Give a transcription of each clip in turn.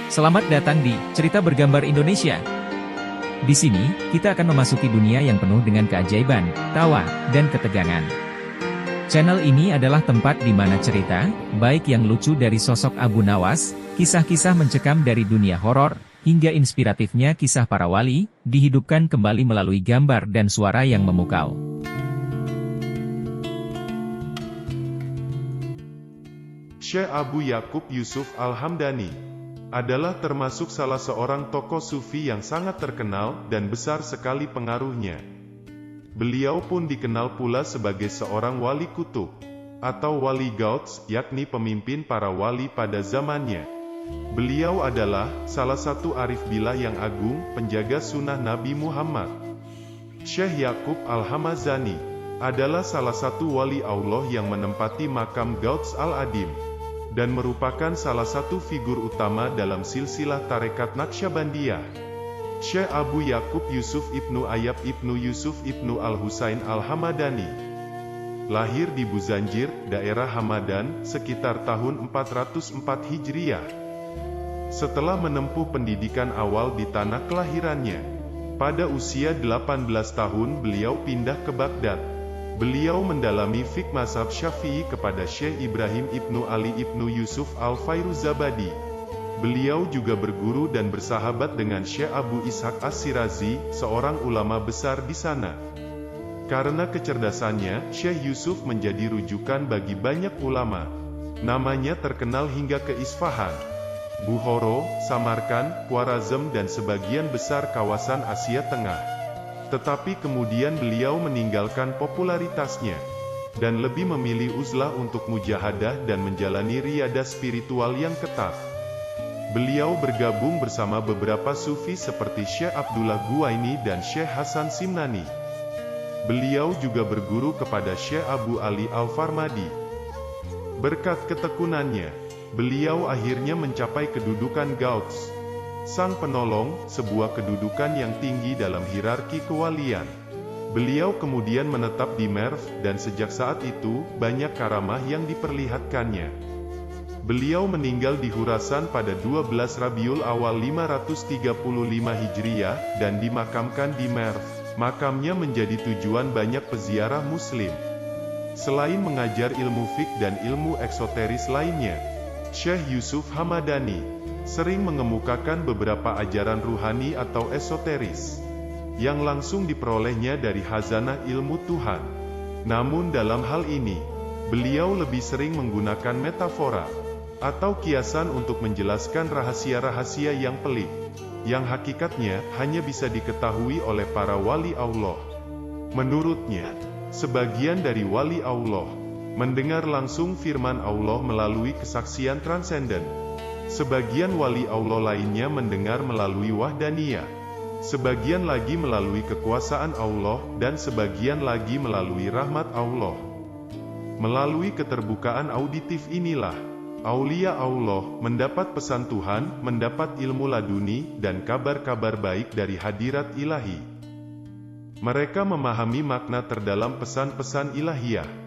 Selamat datang di Cerita Bergambar Indonesia. Di sini, kita akan memasuki dunia yang penuh dengan keajaiban, tawa, dan ketegangan. Channel ini adalah tempat di mana cerita, baik yang lucu dari sosok Abu Nawas, kisah-kisah mencekam dari dunia horor, hingga inspiratifnya kisah para wali, dihidupkan kembali melalui gambar dan suara yang memukau. Syekh Abu Yakub Yusuf Al-Hamdani adalah termasuk salah seorang tokoh sufi yang sangat terkenal dan besar sekali pengaruhnya. Beliau pun dikenal pula sebagai seorang wali kutub, atau wali Gauts, yakni pemimpin para wali pada zamannya. Beliau adalah salah satu arif billah yang agung, penjaga sunnah Nabi Muhammad. Syekh Yakub Al-Hamazani adalah salah satu wali Allah yang menempati makam Gauts Al-Adim, dan merupakan salah satu figur utama dalam silsilah tarekat Naqsyabandiyah. Syekh Abu Yakub Yusuf Ibnu Ayyab Ibnu Yusuf Ibnu Al-Husain Al-Hamadani lahir di Buzanjir, daerah Hamadan, sekitar tahun 404 Hijriah. Setelah menempuh pendidikan awal di tanah kelahirannya, pada usia 18 tahun beliau pindah ke Baghdad. Beliau mendalami fiqh mazhab Syafi'i kepada Syekh Ibrahim Ibnu Ali Ibnu Yusuf Al-Fairuzabadi. Beliau juga berguru dan bersahabat dengan Syekh Abu Ishaq As-Sirazi, seorang ulama besar di sana. Karena kecerdasannya, Syekh Yusuf menjadi rujukan bagi banyak ulama. Namanya terkenal hingga ke Isfahan, Bukhara, Samarkand, Khwarazm dan sebagian besar kawasan Asia Tengah. Tetapi kemudian beliau meninggalkan popularitasnya, dan lebih memilih uzlah untuk mujahadah dan menjalani riyadah spiritual yang ketat. Beliau bergabung bersama beberapa sufi seperti Syekh Abdullah Guwaini dan Syekh Hasan Simnani. Beliau juga berguru kepada Syekh Abu Ali Al-Farmadi. Berkat ketekunannya, beliau akhirnya mencapai kedudukan Gauts, Sang Penolong, sebuah kedudukan yang tinggi dalam hierarki kewalian. Beliau kemudian menetap di Merv, dan sejak saat itu, banyak karamah yang diperlihatkannya. Beliau meninggal di Khurasan pada 12 Rabiul Awal 535 Hijriah, dan dimakamkan di Merv. Makamnya menjadi tujuan banyak peziarah muslim. Selain mengajar ilmu fiqh dan ilmu eksoteris lainnya, Syekh Yusuf Hamadani sering mengemukakan beberapa ajaran ruhani atau esoteris, yang langsung diperolehnya dari khazanah ilmu Tuhan. Namun dalam hal ini, beliau lebih sering menggunakan metafora, atau kiasan untuk menjelaskan rahasia-rahasia yang pelik, yang hakikatnya hanya bisa diketahui oleh para wali Allah. Menurutnya, sebagian dari wali Allah mendengar langsung firman Allah melalui kesaksian transenden. Sebagian wali Allah lainnya mendengar melalui wahdaniyah. Sebagian lagi melalui kekuasaan Allah, dan sebagian lagi melalui rahmat Allah. Melalui keterbukaan auditif inilah, aulia Allah mendapat pesan Tuhan, mendapat ilmu laduni, dan kabar-kabar baik dari hadirat ilahi. Mereka memahami makna terdalam pesan-pesan ilahiyah.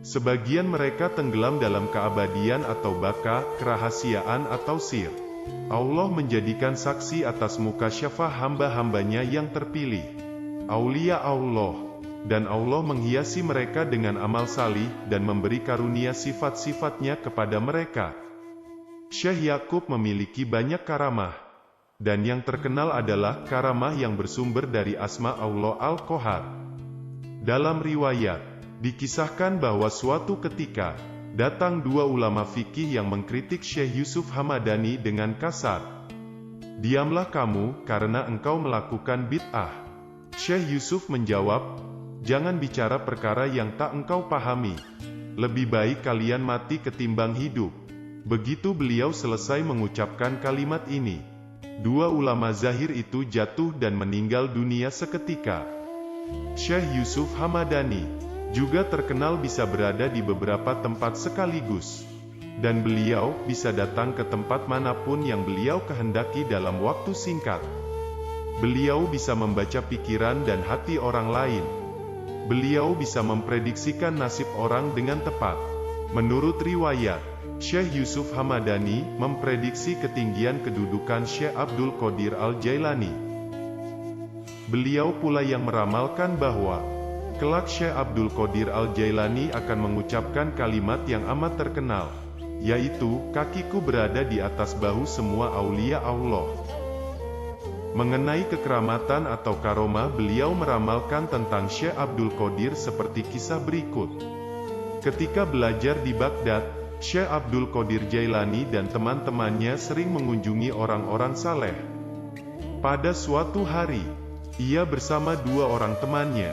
Sebagian mereka tenggelam dalam keabadian atau baka, kerahasiaan atau sir. Allah menjadikan saksi atas mukasyafah hamba-hambanya yang terpilih, aulia Allah, dan Allah menghiasi mereka dengan amal salih, dan memberi karunia sifat-sifatnya kepada mereka. Syekh Yakub memiliki banyak karamah, dan yang terkenal adalah karamah yang bersumber dari asma Allah Al-Qahar. Dalam riwayat, dikisahkan bahwa suatu ketika, datang dua ulama fikih yang mengkritik Syekh Yusuf Hamadani dengan kasar. "Diamlah kamu, karena engkau melakukan bid'ah." Syekh Yusuf menjawab, "Jangan bicara perkara yang tak engkau pahami. Lebih baik kalian mati ketimbang hidup." Begitu beliau selesai mengucapkan kalimat ini, dua ulama zahir itu jatuh dan meninggal dunia seketika. Syekh Yusuf Hamadani juga terkenal bisa berada di beberapa tempat sekaligus, dan beliau bisa datang ke tempat manapun yang beliau kehendaki dalam waktu singkat. Beliau bisa membaca pikiran dan hati orang lain. Beliau bisa memprediksikan nasib orang dengan tepat. Menurut riwayat, Syekh Yusuf Hamadani memprediksi ketinggian kedudukan Syekh Abdul Qadir Al-Jailani. Beliau pula yang meramalkan bahwa kelak Syekh Abdul Qadir Al-Jailani akan mengucapkan kalimat yang amat terkenal, yaitu, kakiku berada di atas bahu semua aulia Allah. Mengenai kekeramatan atau karomah, beliau meramalkan tentang Syekh Abdul Qadir seperti kisah berikut. Ketika belajar di Baghdad, Syekh Abdul Qadir Jailani dan teman-temannya sering mengunjungi orang-orang saleh. Pada suatu hari, ia bersama dua orang temannya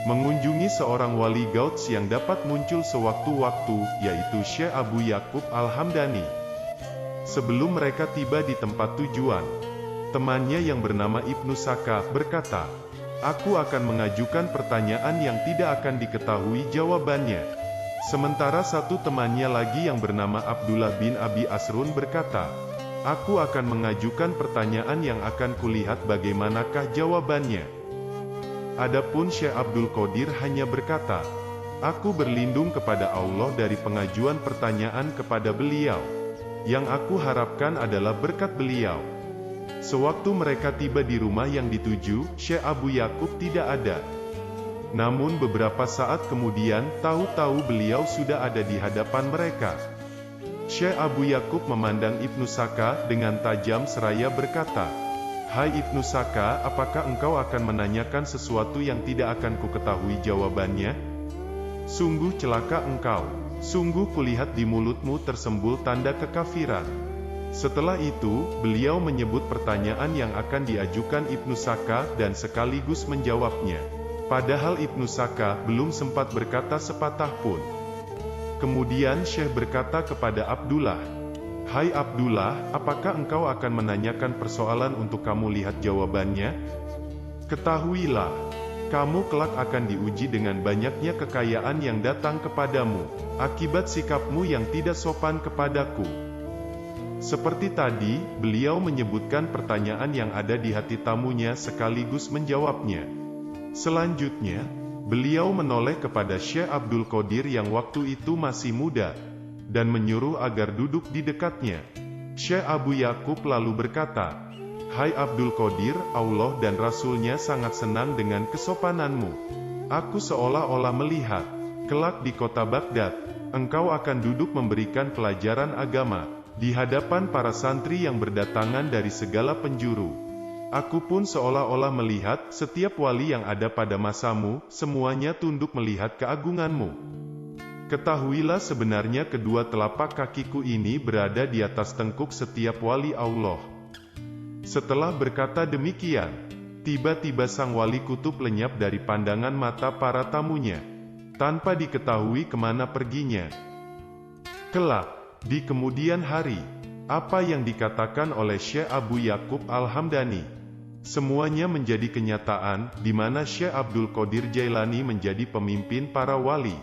mengunjungi seorang wali gauts yang dapat muncul sewaktu-waktu, yaitu Syekh Abu Yaqub Al-Hamdani. Sebelum mereka tiba di tempat tujuan, temannya yang bernama Ibnu Saka berkata, "Aku akan mengajukan pertanyaan yang tidak akan diketahui jawabannya." Sementara satu temannya lagi yang bernama Abdullah bin Abi Asrun berkata, "Aku akan mengajukan pertanyaan yang akan kulihat bagaimanakah jawabannya." Adapun Syekh Abdul Qadir hanya berkata, "Aku berlindung kepada Allah dari pengajuan pertanyaan kepada beliau. Yang aku harapkan adalah berkat beliau." Sewaktu mereka tiba di rumah yang dituju, Syekh Abu Yaqub tidak ada. Namun beberapa saat kemudian, tahu-tahu beliau sudah ada di hadapan mereka. Syekh Abu Yaqub memandang Ibnu Saka dengan tajam seraya berkata, "Hai Ibnu Saka, apakah engkau akan menanyakan sesuatu yang tidak akan kuketahui jawabannya? Sungguh celaka engkau. Sungguh kulihat di mulutmu tersembul tanda kekafiran." Setelah itu, beliau menyebut pertanyaan yang akan diajukan Ibnu Saka dan sekaligus menjawabnya. Padahal Ibnu Saka belum sempat berkata sepatah pun. Kemudian Syekh berkata kepada Abdullah, "Hai Abdullah, apakah engkau akan menanyakan persoalan untuk kamu lihat jawabannya? Ketahuilah, kamu kelak akan diuji dengan banyaknya kekayaan yang datang kepadamu, akibat sikapmu yang tidak sopan kepadaku." Seperti tadi, beliau menyebutkan pertanyaan yang ada di hati tamunya sekaligus menjawabnya. Selanjutnya, beliau menoleh kepada Syekh Abdul Qadir yang waktu itu masih muda, dan menyuruh agar duduk di dekatnya. Syekh Abu Yaqub lalu berkata, "Hai Abdul Qadir, Allah dan Rasul-Nya sangat senang dengan kesopananmu. Aku seolah-olah melihat, kelak di kota Baghdad, engkau akan duduk memberikan pelajaran agama, di hadapan para santri yang berdatangan dari segala penjuru. Aku pun seolah-olah melihat, setiap wali yang ada pada masamu, semuanya tunduk melihat keagunganmu. Ketahuilah sebenarnya kedua telapak kakiku ini berada di atas tengkuk setiap wali Allah." Setelah berkata demikian, tiba-tiba sang wali kutub lenyap dari pandangan mata para tamunya, tanpa diketahui kemana perginya. Kelak, di kemudian hari, apa yang dikatakan oleh Syekh Abu Yaqub Al-Hamdani, semuanya menjadi kenyataan, di mana Syekh Abdul Qadir Jailani menjadi pemimpin para wali.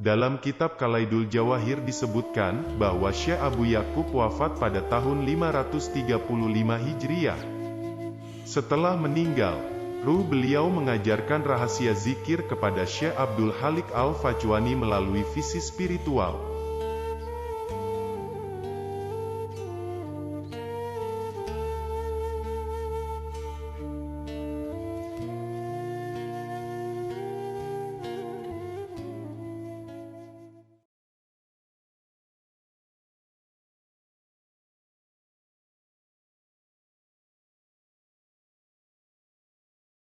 Dalam kitab Kalaidul Jawahir disebutkan, bahwa Syekh Abu Yaqub wafat pada tahun 535 Hijriah. Setelah meninggal, ruh beliau mengajarkan rahasia zikir kepada Syekh Abdul Halik Al-Fajwani melalui visi spiritual.